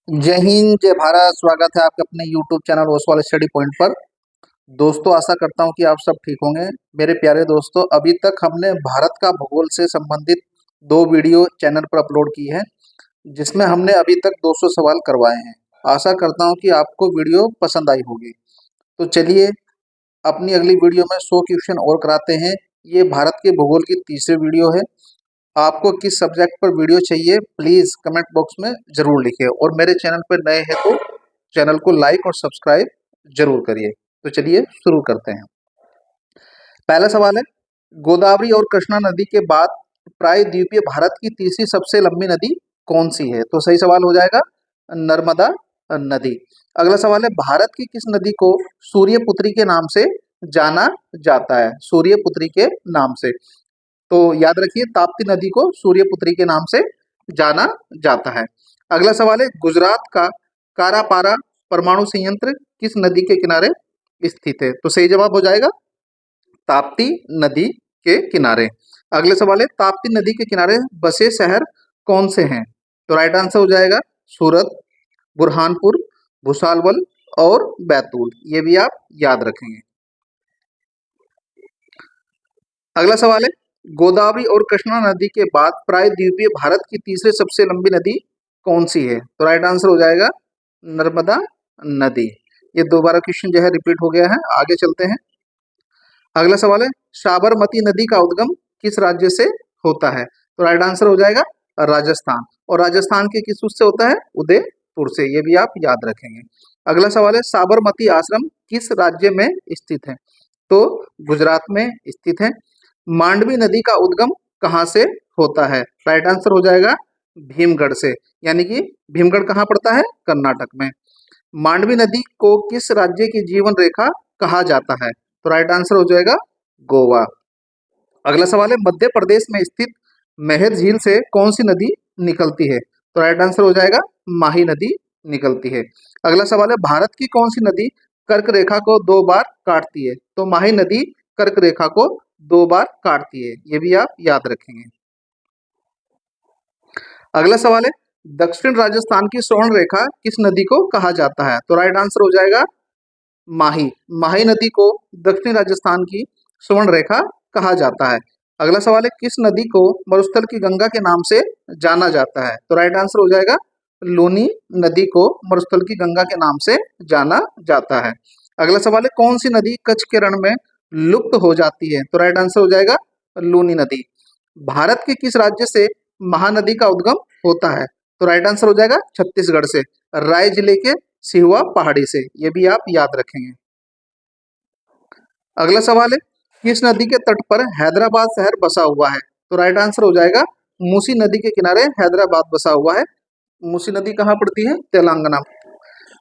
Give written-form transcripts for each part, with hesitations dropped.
जय हिंद, जय भारत। स्वागत है आपके अपने YouTube channel Oswal study point पर। दोस्तों, आशा करता हूं कि आप सब ठीक होंगे। मेरे प्यारे दोस्तों, अभी तक हमने भारत का भूगोल से संबंधित 2 वीडियो चैनल पर अपलोड की है, जिसमें हमने अभी तक 200 सवाल करवाए हैं। आशा करता हूं कि आपको वीडियो पसंद आई होगी। तो चलिए अपनी अगली वीडियो में 100 क्वेश्चन और कराते हैं। ये भारत के भूगोल की तीसरी वीडियो है। आपको किस सब्जेक्ट पर वीडियो चाहिए, प्लीज़ कमेंट बॉक्स में ज़रूर लिखिए, और मेरे चैनल पर नए हैं तो चैनल को लाइक और सब्सक्राइब जरूर करिए। तो चलिए शुरू करते हैं। पहला सवाल है, गोदावरी और कृष्णा नदी के बाद प्रायद्वीपीय भारत की तीसरी सबसे लंबी नदी कौन सी है? तो सही सवाल हो जाएगा नर्मदा नदी। अगला सवाल है, भारत की किस नदी को सूर्यपुत्री के नाम से जाना जाता है? सूर्यपुत्री के नाम से। तो याद रखिए, ताप्ती नदी को सूर्यपुत्री के नाम से जाना जाता है। अगला सवाल है, गुजरात का कारापारा परमाणु संयंत्र किस नदी के किनारे स्थित है? तो सही जवाब हो जाएगा ताप्ती नदी के किनारे। अगले सवाल है, ताप्ती नदी के किनारे बसे शहर कौन से हैं? तो राइट आंसर हो जाएगा सूरत, बुरहानपुर, भुसावल और बैतूल। ये भी आप याद रखेंगे। अगला सवाल है, गोदावरी और कृष्णा नदी के बाद प्रायद्वीपीय भारत की तीसरी सबसे लंबी नदी कौन सी है? तो राइट आंसर हो जाएगा नर्मदा नदी। ये दोबारा क्वेश्चन जो है रिपीट हो गया है। आगे चलते हैं। अगला सवाल है, साबरमती नदी का उद्गम किस राज्य से होता है? तो राइट आंसर हो जाएगा राजस्थान। और राजस्थान के किस उससे होता है? उदयपुर से। ये भी आप याद रखेंगे। अगला सवाल है, साबरमती आश्रम किस राज्य में स्थित है? तो गुजरात में स्थित है। मांडवी नदी का उद्गम कहाँ से होता है? राइट आंसर हो जाएगा भीमगढ़ से। यानी कि भीमगढ़ कहाँ पड़ता है? कर्नाटक में। मांडवी नदी को किस राज्य की जीवन रेखा कहा जाता है? तो राइट आंसर हो जाएगा गोवा। अगला सवाल है, मध्य प्रदेश में स्थित मेहर झील से कौन सी नदी निकलती है? तो राइट आंसर हो जाएगा माही नदी निकलती है। अगला सवाल है, भारत की कौन सी नदी कर्क रेखा को 2 बार काटती है? तो माही नदी कर्क रेखा को 2 बार काटती है। ये भी आप याद रखेंगे। अगला सवाल है, दक्षिण राजस्थान की स्वर्ण रेखा किस नदी को कहा जाता है? तो राइट आंसर हो जाएगा माही। माही नदी को दक्षिण राजस्थान की स्वर्ण रेखा कहा जाता है। अगला सवाल है, किस नदी को मरुस्थल की गंगा के नाम से जाना जाता है? तो राइट आंसर हो जाएगा लूनी नदी को मरुस्थल की गंगा के नाम से जाना जाता है। अगला सवाल है, कौन सी नदी कच्छ के रण में लुप्त हो जाती है? तो राइट आंसर हो जाएगा लूनी नदी। भारत के किस राज्य से महानदी का उद्गम होता है? तो राइट आंसर हो जाएगा छत्तीसगढ़ से, राय जिले के सिहुआ पहाड़ी से। ये भी आप याद रखेंगे। अगला सवाल है, किस नदी के तट पर हैदराबाद शहर बसा हुआ है? तो राइट आंसर हो जाएगा मूसी नदी के किनारे हैदराबाद बसा हुआ है। मूसी नदी कहाँ पड़ती है? तेलंगाना।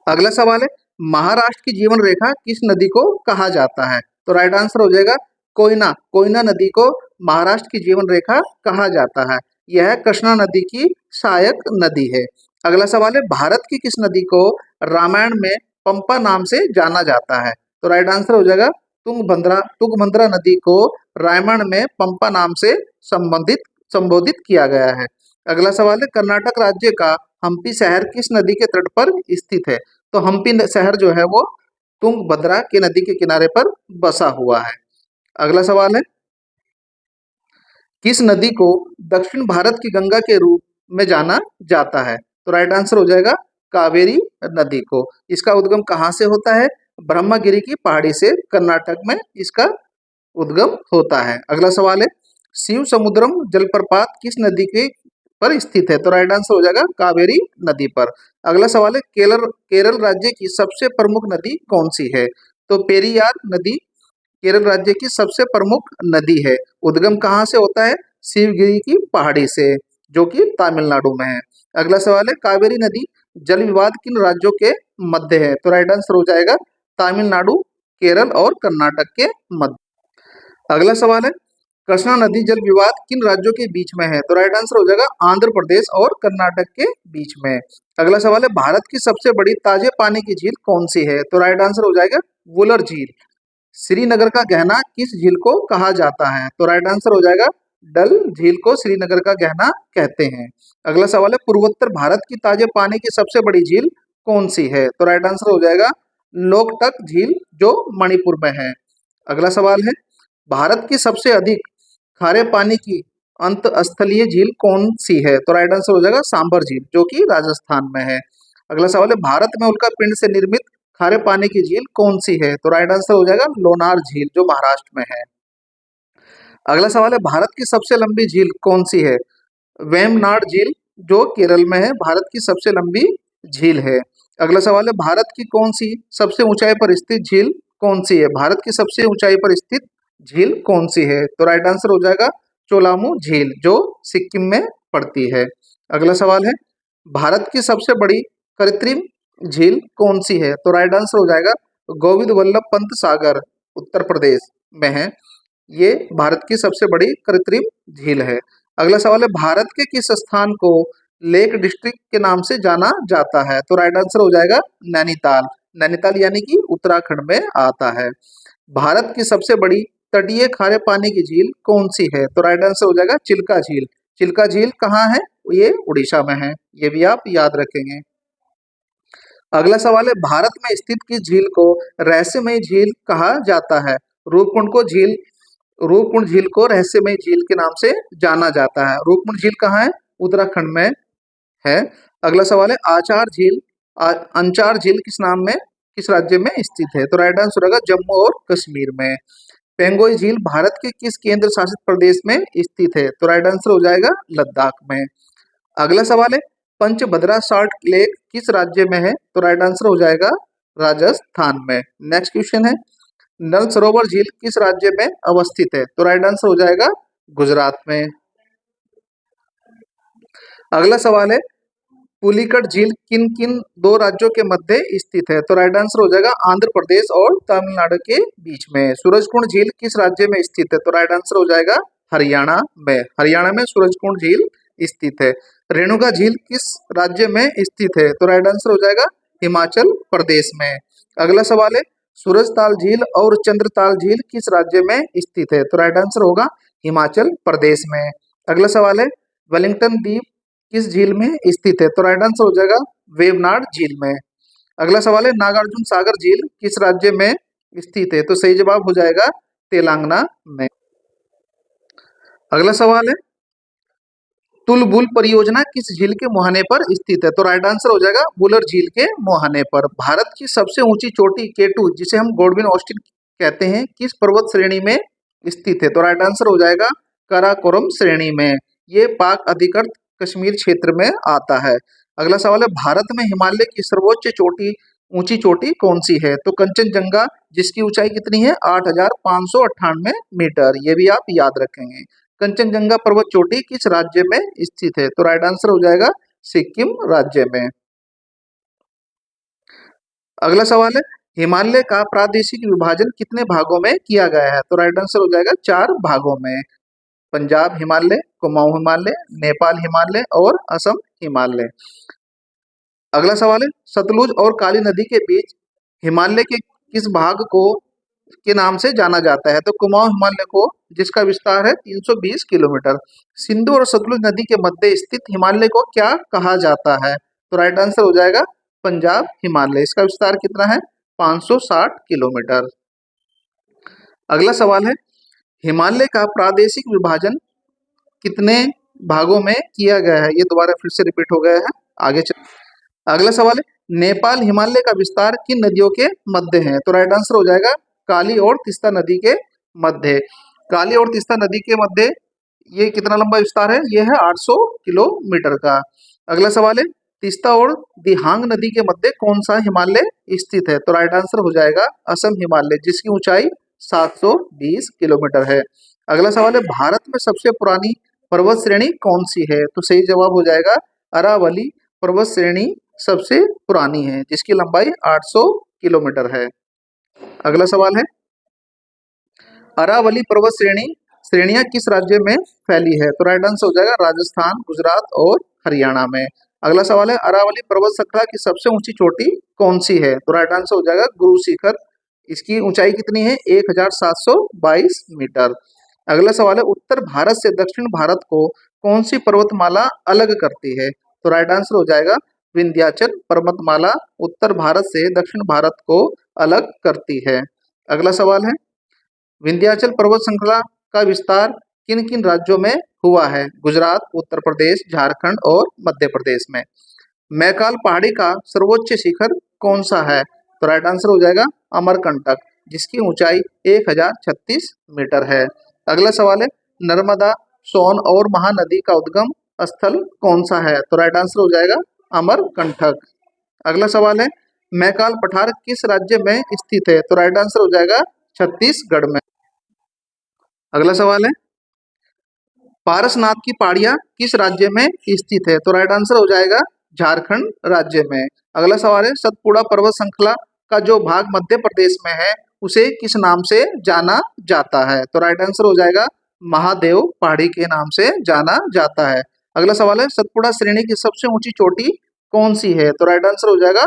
अगला सवाल है, महाराष्ट्र की जीवन रेखा किस नदी को कहा जाता है? तो राइट आंसर हो जाएगा कोयना। कोयना नदी को महाराष्ट्र की जीवन रेखा कहा जाता है। यह कृष्णा नदी की सहायक नदी है। अगला सवाल है, भारत की किस नदी को रामायण में पंपा नाम से जाना जाता है? तो राइट आंसर हो जाएगा तुंगभद्रा नदी को रामायण में पंपा नाम से संबोधित किया गया है। अगला सवाल है, कर्नाटक राज्य का हम्पी शहर किस नदी के तट पर स्थित है? तो हम्पी शहर जो है वो तुंगभद्रा के नदी के किनारे पर बसा हुआ है। अगला सवाल है, किस नदी को दक्षिण भारत की गंगा के रूप में जाना जाता है? तो राइट आंसर हो जाएगा कावेरी नदी को। इसका उद्गम कहाँ से होता है? ब्रह्मगिरी की पहाड़ी से, कर्नाटक में इसका उद्गम होता है। अगला सवाल है, शिव समुद्रम जलप्रपात किस नदी के पर स्थित है? तो राइट आंसर हो जाएगा कावेरी नदी पर। अगला सवाल है, केरल राज्य की सबसे प्रमुख नदी कौन सी है? तो पेरियार नदी केरल राज्य की सबसे प्रमुख नदी है। उद्गम कहाँ से होता है? शिवगिरी की पहाड़ी से, जो कि तमिलनाडु में है। अगला सवाल है, कावेरी नदी जल विवाद किन राज्यों के मध्य है? तो राइट आंसर हो जाएगा तमिलनाडु, केरल और कर्नाटक के मध्य। अगला सवाल है, कृष्णा नदी जल विवाद किन राज्यों के बीच में है? तो राइट आंसर हो जाएगा आंध्र प्रदेश और कर्नाटक के बीच में। अगला सवाल है, भारत की सबसे बड़ी ताजे पानी की झील कौन सी है? तो राइट आंसर हो जाएगा वुलर झील। श्रीनगर का गहना किस झील को कहा जाता है? तो राइट आंसर हो जाएगा डल झील को श्रीनगर का गहना कहते हैं। अगला सवाल है, पूर्वोत्तर भारत की ताजे पानी की सबसे बड़ी झील कौन सी है? तो राइट आंसर हो जाएगा लोकटक झील, जो मणिपुर में है। अगला सवाल है, भारत की सबसे अधिक खारे पानी की अंतस्थलीय झील कौन सी है? तो राइट आंसर हो जाएगा सांभर झील, जो कि राजस्थान में है। अगला सवाल है, भारत में उल्का पिंड से निर्मित खारे पानी की झील कौन सी है? तो राइट आंसर हो जाएगा लोनार झील, जो महाराष्ट्र में है। अगला सवाल है, भारत की सबसे लंबी झील कौन सी है? वेम्बनाड झील, जो केरल में है, भारत की सबसे लंबी झील है। अगला सवाल है, भारत की कौन सी सबसे ऊंचाई पर स्थित झील कौन सी है? भारत की सबसे ऊंचाई पर स्थित झील कौन सी है? तो राइट आंसर हो जाएगा चोलामू झील, जो सिक्किम में पड़ती है। अगला सवाल है, भारत की सबसे बड़ी कृत्रिम झील कौन सी है? तो राइट आंसर हो जाएगा गोविंद वल्लभ पंत सागर, उत्तर प्रदेश में है। ये भारत की सबसे बड़ी कृत्रिम झील है। अगला सवाल है, भारत के किस स्थान को लेक डिस्ट्रिक्ट के नाम से जाना जाता है? तो राइट आंसर हो जाएगा नैनीताल। नैनीताल यानी कि उत्तराखंड में आता है। भारत की सबसे बड़ी तटीय खारे पानी की झील कौन सी है? तो राइट आंसर हो जाएगा चिल्का झील। चिल्का झील कहाँ है? ये उड़ीसा में है, ये भी आप याद रखेंगे। अगला सवाल है, भारत में स्थित किस झील को रहस्यमय झील कहा जाता है? रूपकुंड झील को रहस्यमय झील के नाम से जाना जाता है। रूपकुंड झील कहाँ है? उत्तराखंड में है। अगला सवाल है, अंचार झील किस नाम में, किस राज्य में स्थित है? तो राइट आंसर होगा जम्मू और कश्मीर में। पेंगोई झील भारत के किस केंद्र शासित प्रदेश में स्थित है? तो राइट आंसर हो जाएगा लद्दाख में। अगला सवाल है, पंचभद्रा साल्ट लेक किस राज्य में है? तो राइट आंसर हो जाएगा राजस्थान में। नेक्स्ट क्वेश्चन है, नल सरोवर झील किस राज्य में अवस्थित है? तो राइट आंसर हो जाएगा गुजरात में। अगला सवाल है, पुलिकट झील किन किन दो राज्यों के मध्य स्थित है? तो राइट आंसर हो जाएगा आंध्र प्रदेश और तमिलनाडु के बीच में। सूरजकुंड झील किस राज्य में स्थित है? तो राइट आंसर हो जाएगा हरियाणा में। हरियाणा में सूरजकुंड झील स्थित है। रेणुका झील किस राज्य में स्थित है? तो राइट आंसर हो जाएगा हिमाचल प्रदेश में। अगला सवाल है, सूरजताल झील और चंद्रताल झील किस राज्य में स्थित है? तो राइट आंसर होगा हिमाचल प्रदेश में। अगला सवाल है, वेलिंगटन द्वीप किस झील में स्थित है? तो राइट आंसर हो जाएगा वेवनाड झील में। अगला सवाल है, नागार्जुन सागर झील किस राज्य में स्थित है? तो सही जवाब हो जाएगा तेलंगाना में। अगला सवाल है, तुलबुल परियोजना किस झील के मुहाने पर स्थित है? तो राइट आंसर हो जाएगा बुलर झील के मुहाने पर। भारत की सबसे ऊंची चोटी केटू, जिसे हम गॉडविन ऑस्टिन कहते हैं, किस पर्वत श्रेणी में स्थित है? तो राइट आंसर हो जाएगा काराकोरम श्रेणी में। ये पाक अधिकृत कश्मीर क्षेत्र में आता है। अगला सवाल है, भारत में हिमालय की सर्वोच्च चोटी, ऊंची चोटी कौन सी है? तो कंचनजंगा, जिसकी ऊंचाई कितनी है? 8,598 मीटर। ये भी आप याद रखेंगे। कंचनजंगा पर्वत चोटी किस राज्य में स्थित है? तो राइट आंसर हो जाएगा सिक्किम राज्य में। अगला सवाल है, हिमालय का प्रादेशिक विभाजन कितने भागों में किया गया है? तो राइट आंसर हो जाएगा 4 भागों में। पंजाब हिमालय, कुमाऊं हिमालय, नेपाल हिमालय और असम हिमालय। अगला सवाल है, सतलुज और काली नदी के बीच हिमालय के किस भाग को के नाम से जाना जाता है? तो कुमाऊं हिमालय को, जिसका विस्तार है 320 किलोमीटर। सिंधु और सतलुज नदी के मध्य स्थित हिमालय को क्या कहा जाता है? तो राइट आंसर हो जाएगा पंजाब हिमालय। इसका विस्तार कितना है? 560 किलोमीटर। अगला सवाल है, हिमालय का प्रादेशिक विभाजन कितने भागों में किया गया है? ये दोबारा फिर से रिपीट हो गया है। आगे चल, अगला सवाल है, नेपाल हिमालय का विस्तार किन नदियों के मध्य है? तो राइट आंसर हो जाएगा काली और तीस्ता नदी के मध्य। काली और तीस्ता नदी के मध्य ये कितना लंबा विस्तार है? ये है 800 किलोमीटर का। अगला सवाल है, तीस्ता और दिहांग नदी के मध्य कौन सा हिमालय स्थित है? तो राइट आंसर हो जाएगा असम हिमालय, जिसकी ऊंचाई 720 किलोमीटर है। अगला सवाल है, भारत में सबसे पुरानी पर्वत श्रेणी कौन सी है? तो सही जवाब हो जाएगा अरावली पर्वत श्रेणी सबसे पुरानी है, जिसकी लंबाई 800 किलोमीटर है। अगला सवाल है, अरावली पर्वत श्रेणियां किस राज्य में फैली है? तो राइट आंसर हो जाएगा राजस्थान, गुजरात और हरियाणा में। अगला सवाल है, अरावली पर्वत श्रृंखला की सबसे ऊंची चोटी कौन सी है? तो राइट आंसर हो जाएगा गुरु शिखर। इसकी ऊंचाई कितनी है? 1722 मीटर। अगला सवाल है उत्तर भारत से दक्षिण भारत को कौन सी पर्वतमाला अलग करती है? तो राइट आंसर हो जाएगा विंध्याचल पर्वतमाला उत्तर भारत से दक्षिण भारत को अलग करती है। अगला सवाल है विंध्याचल पर्वत श्रृंखला का विस्तार किन किन राज्यों में हुआ है? गुजरात, उत्तर प्रदेश, झारखंड और मध्य प्रदेश में। मैकाल पहाड़ी का सर्वोच्च शिखर कौन सा है? तो राइट आंसर हो जाएगा अमरकंटक, जिसकी ऊंचाई 1036 मीटर है। अगला सवाल है नर्मदा, सोन और महानदी का उद्गम स्थल कौन सा है? तो राइट आंसर हो जाएगा अमरकंटक। अगला सवाल है मैकाल पठार किस राज्य में स्थित है? तो राइट आंसर हो जाएगा छत्तीसगढ़ में। अगला सवाल है पारसनाथ की पहाड़ियां किस राज्य में स्थित है? तो राइट आंसर हो जाएगा झारखंड राज्य में। अगला सवाल है सतपुड़ा पर्वत श्रृंखला का जो भाग मध्य प्रदेश में है उसे किस नाम से जाना जाता है? तो राइट आंसर हो जाएगा महादेव पहाड़ी के नाम से जाना जाता है। अगला सवाल है सतपुड़ा श्रेणी की सबसे ऊंची चोटी कौन सी है? तो राइट आंसर हो जाएगा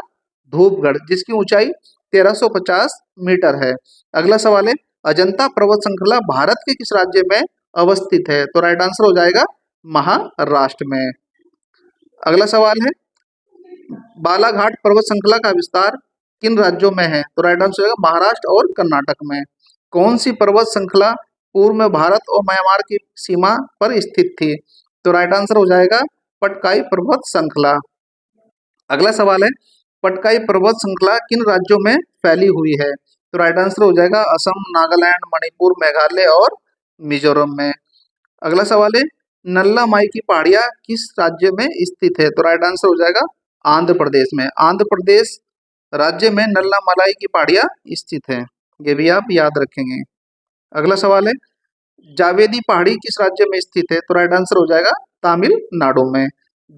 धूपगढ़, जिसकी ऊंचाई 1350 मीटर है। अगला सवाल है अजंता पर्वत श्रृंखला भारत के किस राज्य में अवस्थित है? तो राइट आंसर हो जाएगा महाराष्ट्र में। अगला सवाल है बालाघाट पर्वत श्रृंखला का विस्तार किन राज्यों में है? तो राइट आंसर हो जाएगा महाराष्ट्र और कर्नाटक में। कौन सी पर्वत श्रृंखला पूर्व में भारत और म्यांमार की सीमा पर स्थित थी? तो राइट आंसर हो जाएगा पटकाई पर्वत श्रृंखला। अगला सवाल है पटकाई पर्वत श्रृंखला किन राज्यों में फैली हुई है? तो राइट आंसर हो जाएगा असम, नागालैंड, मणिपुर, मेघालय और मिजोरम में। अगला सवाल है नल्ला माई की पहाड़ियां किस राज्य में स्थित है? तो राइट आंसर हो जाएगा आंध्र प्रदेश में। आंध्र प्रदेश राज्य में नल्ला मलाई की पहाड़ियां स्थित है, ये भी आप याद रखेंगे। अगला सवाल है जावेदी पहाड़ी किस राज्य में स्थित है? तो राइट आंसर हो जाएगा तमिलनाडु में।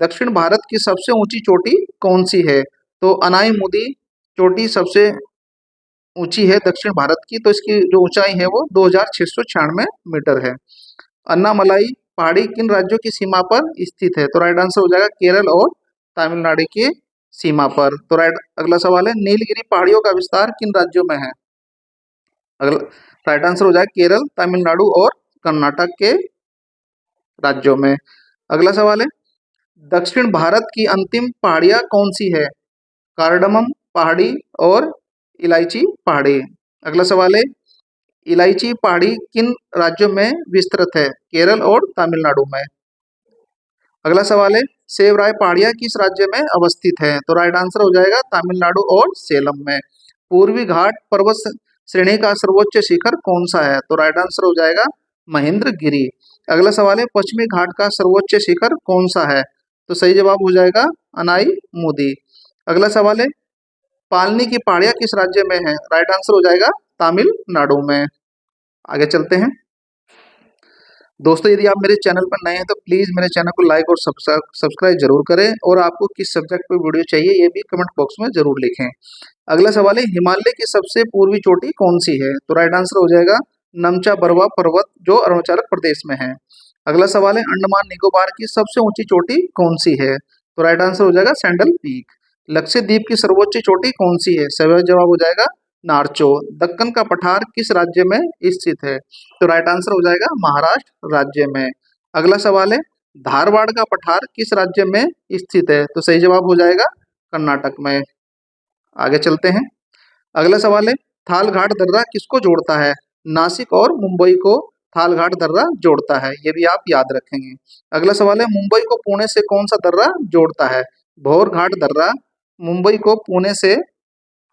दक्षिण भारत की सबसे ऊंची चोटी कौन सी है? तो अनाईमुदी चोटी सबसे ऊंची है दक्षिण भारत की, तो इसकी जो ऊंचाई है वो 2696 मीटर है। अन्नामलाई पहाड़ी किन राज्यों की सीमा पर स्थित है? तो राइट आंसर हो जाएगा केरल और तमिलनाडु की सीमा पर। तो अगला सवाल है नीलगिरी पहाड़ियों का विस्तार किन राज्यों में है? अगला राइट आंसर हो जाएगा केरल, तमिलनाडु और कर्नाटक के राज्यों में। अगला सवाल है दक्षिण भारत की अंतिम पहाड़ियां कौन सी है? कार्डमम पहाड़ी और इलायची पहाड़ी। अगला सवाल है इलायची पहाड़ी किन राज्यों में विस्तृत है? केरल और तमिलनाडु में। अगला सवाल है सेवराय पहाड़ियां किस राज्य में अवस्थित है? तो राइट आंसर हो जाएगा तमिलनाडु और सेलम में। पूर्वी घाट पर्वत श्रेणी का सर्वोच्च शिखर कौन सा है? तो राइट आंसर हो जाएगा महेंद्रगिरी। अगला सवाल है पश्चिमी घाट का सर्वोच्च शिखर कौन सा है? तो सही जवाब हो जाएगा अनाईमुदी। अगला सवाल है पालनी की पहाड़ियां किस राज्य में है? राइट आंसर हो जाएगा तमिलनाडु में। आगे चलते हैं दोस्तों, यदि आप मेरे चैनल पर नए हैं तो प्लीज़ मेरे चैनल को लाइक और सब्सक्राइब जरूर करें और आपको किस सब्जेक्ट पर वीडियो चाहिए ये भी कमेंट बॉक्स में जरूर लिखें। अगला सवाल है हिमालय की सबसे पूर्वी चोटी कौन सी है? तो राइट आंसर हो जाएगा नमचा बरवा पर्वत, जो अरुणाचल प्रदेश में है। अगला सवाल है अंडमान निकोबार की सबसे ऊंची चोटी कौन सी है? तो राइट आंसर हो जाएगा सैंडल पीक। लक्षद्वीप की सर्वोच्च चोटी कौन सी है? सही जवाब हो जाएगा नारचो। दक्कन का पठार किस राज्य में स्थित है? तो राइट आंसर हो जाएगा महाराष्ट्र राज्य में। अगला सवाल है धारवाड़ का पठार किस राज्य में स्थित है? तो सही जवाब हो जाएगा कर्नाटक में। आगे चलते हैं अगला सवाल है थालघाट दर्रा किसको जोड़ता है? नासिक और मुंबई को थालघाट दर्रा जोड़ता है, ये भी आप याद रखेंगे। अगला सवाल है मुंबई को पुणे से कौन सा दर्रा जोड़ता है? भोरघाट दर्रा मुंबई को पुणे से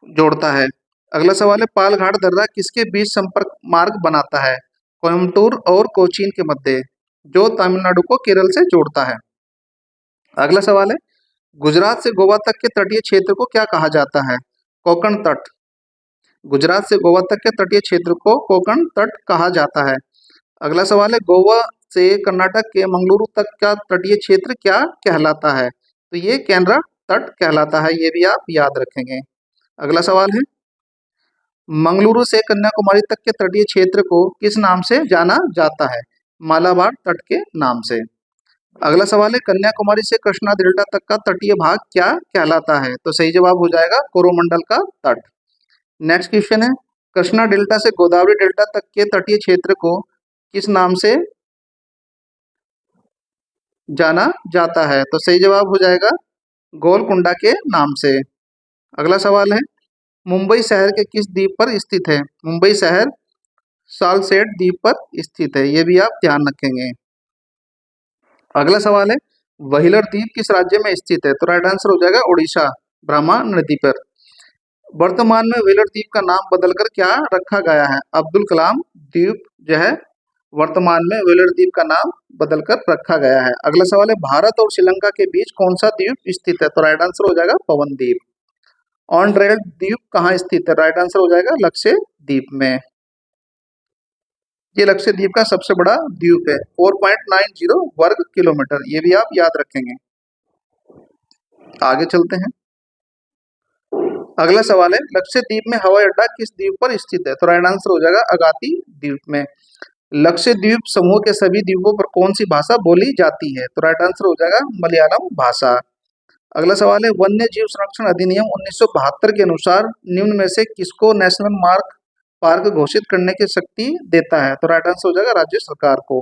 जोड़ता है। अगला सवाल है पालघाट दर्रा किसके बीच संपर्क मार्ग बनाता है? कोयम्बटूर और कोचीन के मध्य, जो तमिलनाडु को केरल से जोड़ता है। अगला सवाल है गुजरात से गोवा तक के तटीय क्षेत्र को क्या कहा जाता है? कोंकण तट। गुजरात से गोवा तक के तटीय क्षेत्र को कोंकण तट कहा जाता है। अगला सवाल है गोवा से कर्नाटक के मंगलुरु तक का तटीय क्षेत्र क्या कहलाता है? तो ये केनरा तट कहलाता है, ये भी आप याद रखेंगे। अगला सवाल है मंगलुरु से कन्याकुमारी तक के तटीय क्षेत्र को किस नाम से जाना जाता है? मालाबार तट के नाम से। अगला सवाल है कन्याकुमारी से कृष्णा डेल्टा तक का तटीय भाग क्या कहलाता है? तो सही जवाब हो जाएगा कोरोमंडल का तट। नेक्स्ट क्वेश्चन है कृष्णा डेल्टा से गोदावरी डेल्टा तक के तटीय क्षेत्र को किस नाम से जाना जाता है? तो सही जवाब हो जाएगा गोलकुंडा के नाम से। अगला सवाल है, मुंबई शहर के किस द्वीप पर स्थित है? मुंबई शहर सालसेट द्वीप पर स्थित है, ये भी आप ध्यान रखेंगे। अगला सवाल है, व्हीलर द्वीप किस राज्य में स्थित है? तो राइट आंसर हो जाएगा उड़ीसा, ब्रह्मा नदी पर। वर्तमान में व्हीलर द्वीप का नाम बदलकर क्या रखा गया है? अब्दुल कलाम द्वीप जो है वर्तमान में व्हीलर द्वीप का नाम बदलकर रखा गया है। अगला सवाल है, भारत और श्रीलंका के बीच कौन सा द्वीप स्थित है? तो राइट आंसर हो जाएगा पवन द्वीप। ऑन रेल द्वीप कहाँ स्थित है? राइट आंसर हो जाएगा लक्षद्वीप में। ये लक्षद्वीप का सबसे बड़ा द्वीप है, 4.90 वर्ग किलोमीटर, ये भी आप याद रखेंगे। आगे चलते हैं। अगला सवाल है, लक्षद्वीप में हवाई अड्डा किस द्वीप पर स्थित है? तो राइट आंसर हो जाएगा अगाती द्वीप में। लक्षद्वीप समूह के सभी द्वीपों पर कौन सी भाषा बोली जाती है? तो राइट आंसर हो जाएगा मलयालम भाषा। अगला सवाल है, वन्य जीव संरक्षण अधिनियम 1972 के अनुसार निम्न में से किसको नेशनल पार्क घोषित करने की शक्ति देता है? तो राइट आंसर हो जाएगा राज्य सरकार को।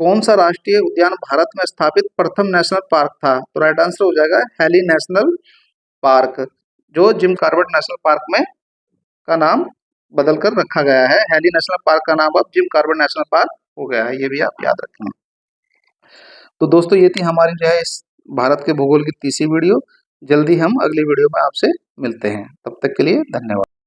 कौन सा राष्ट्रीय उद्यान भारत में स्थापित प्रथम नेशनल पार्क था? तो राइट आंसर हो जाएगा हैली नेशनल पार्क, जो जिम कॉर्बेट नेशनल पार्क में का नाम बदलकर रखा गया है। हैली नेशनल पार्क का नाम अब जिम कॉर्बेट नेशनल पार्क हो गया है, ये भी आप याद रखें। तो दोस्तों ये थी हमारी जो है इस भारत के भूगोल की तीसरी वीडियो। जल्दी हम अगली वीडियो में आपसे मिलते हैं, तब तक के लिए धन्यवाद।